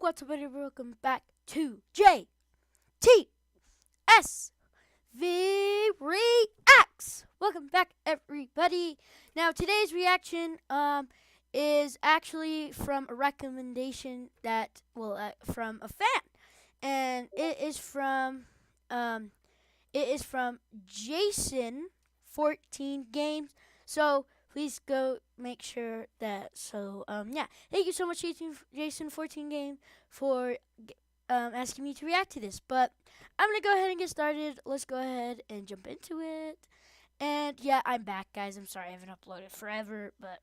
what's up, everybody? Welcome back to JTS V Reacts. Welcome back, everybody. Now, today's reaction is actually from a recommendation that from a fan, and it is from Jason 14 Games. So please go make sure that. Yeah, thank you so much, Jason 14 Game, for asking me to react to this. But I'm gonna go ahead and get started. Let's go ahead and jump into it. And yeah, I'm back, guys. I'm sorry I haven't uploaded forever, but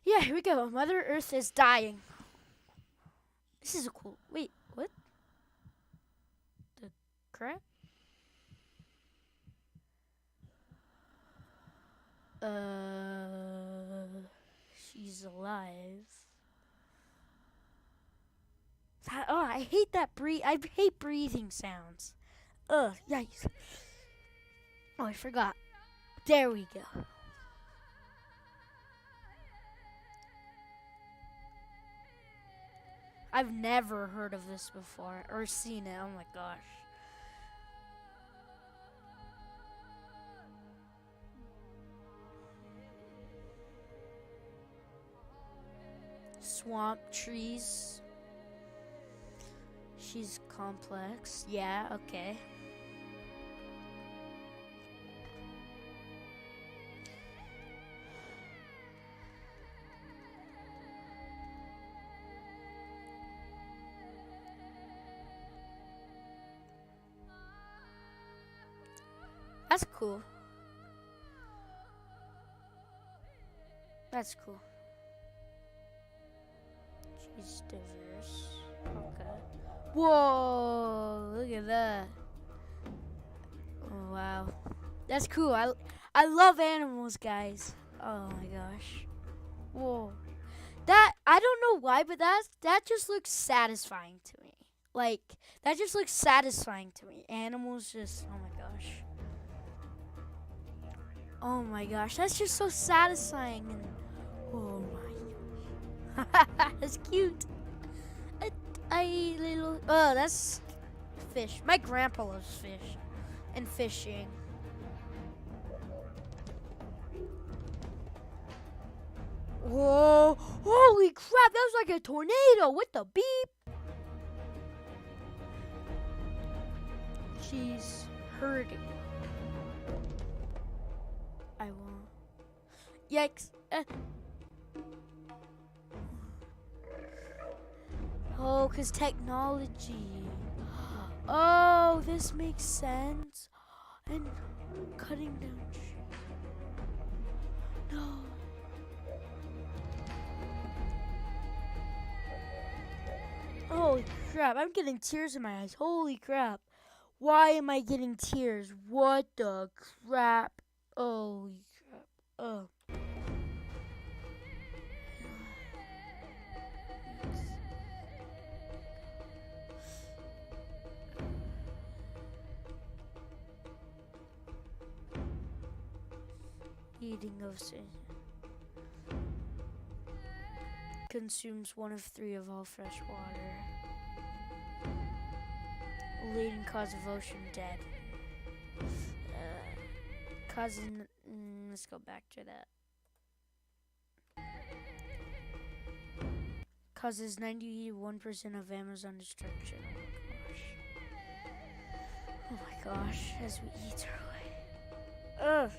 yeah, here we go. Mother Earth is dying. This is a cool. Wait, what? The crap? She's alive. I hate that I hate breathing sounds. Yikes. Oh, I forgot. There we go. I've never heard of this before or seen it. Oh my gosh. Swamp trees. She's complex. Yeah, okay. That's cool. That's cool. She's diverse. Okay. Whoa! Look at that. Oh, wow. That's cool. I love animals, guys. Oh my gosh. Whoa. That, I don't know why, but that just looks satisfying to me. Like, that just looks satisfying to me. Animals just, oh my gosh. Oh my gosh, that's just so satisfying. And oh my gosh. That's cute. Oh, that's fish. My grandpa loves fish and fishing. Whoa, holy crap, that was like a tornado with the beep. She's hurting. I won't. Yikes. Oh, 'cause technology. Oh, this makes sense. And cutting down trees. No. Holy crap, I'm getting tears in my eyes. Holy crap. Why am I getting tears? What the crap? Holy crap. Oh. Eating of sin consumes 1 of 3 of all fresh water. Leading cause of ocean dead. Causing. Let's go back to that. Causes 91% of Amazon destruction. Oh my gosh. As we eat our way. Ugh.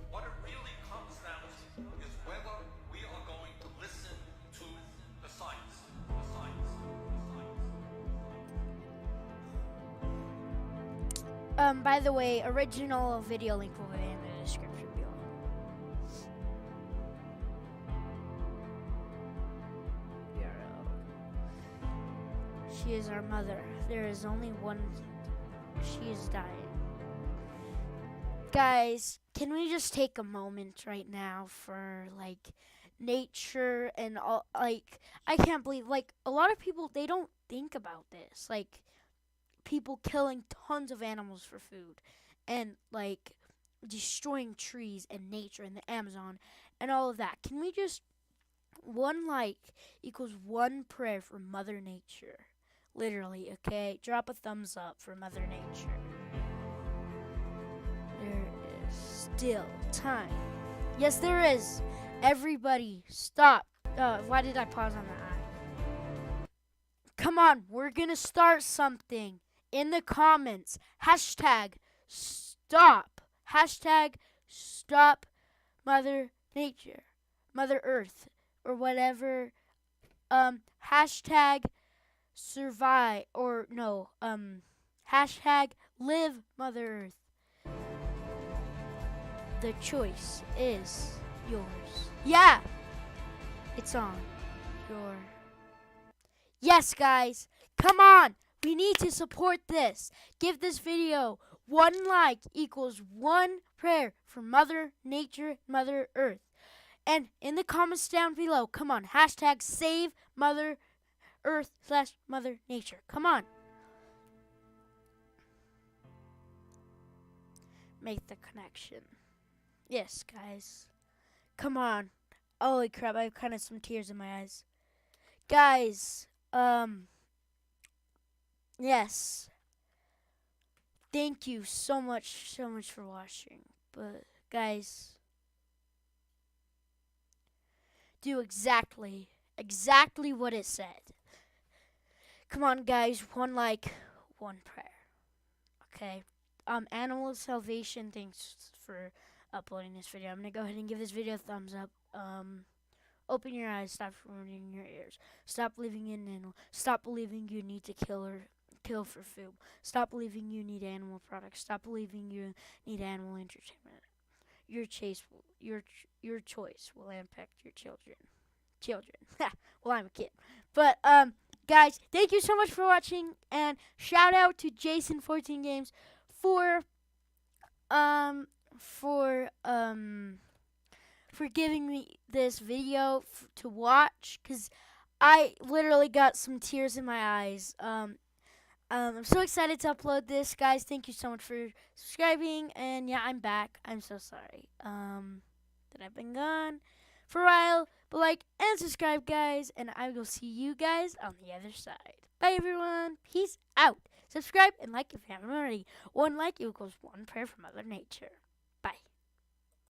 What it really comes down to is whether we are going to listen to the science. By the way, original video link will be in the description below. She is our mother. There is only one. She is dying. Guys, can we just take a moment right now for like nature and all? Like, I can't believe, like, a lot of people, they don't think about this. Like, people killing tons of animals for food and like destroying trees and nature in the Amazon and all of that. Can we just one like equals one prayer for Mother Nature. Literally, okay? Drop a thumbs up for Mother Nature. There is still time. Yes, there is. Everybody, stop. Why did I pause on that? Come on, we're gonna start something in the comments. Hashtag stop. Hashtag stop Mother Nature, Mother Earth, or whatever. Hashtag survive, or no, hashtag live Mother Earth. The choice is yours. Yeah, it's on your. Yes, guys, come on. We need to support this. Give this video one like equals one prayer for Mother Nature, Mother Earth. And in the comments down below, come on, hashtag save Mother Earth / Mother Nature. Come on. Make the connection. Yes, guys. Come on. Holy crap, I have kind of some tears in my eyes. Guys, yes. Thank you so much for watching. But, guys, do exactly what it said. Come on, guys, one like, one prayer. Okay? Animal Salvation, thanks for uploading this video. I'm gonna go ahead and give this video a thumbs up. Open your eyes, stop ruining your ears. Stop believing in animal. Stop believing you need to kill for food. Stop believing you need animal products. Stop believing you need animal entertainment. Your choice will impact your children. Well, I'm a kid. But guys, thank you so much for watching, and shout out to Jason14 Games for giving me this video to watch, because I literally got some tears in my eyes. I'm so excited to upload this, guys. Thank you so much for subscribing, and yeah, I'm back. I'm so sorry that I've been gone for a while, but like and subscribe, guys, and I will see you guys on the other side. Bye, everyone. Peace out. Subscribe and like if you haven't already. One like equals one prayer for Mother Nature.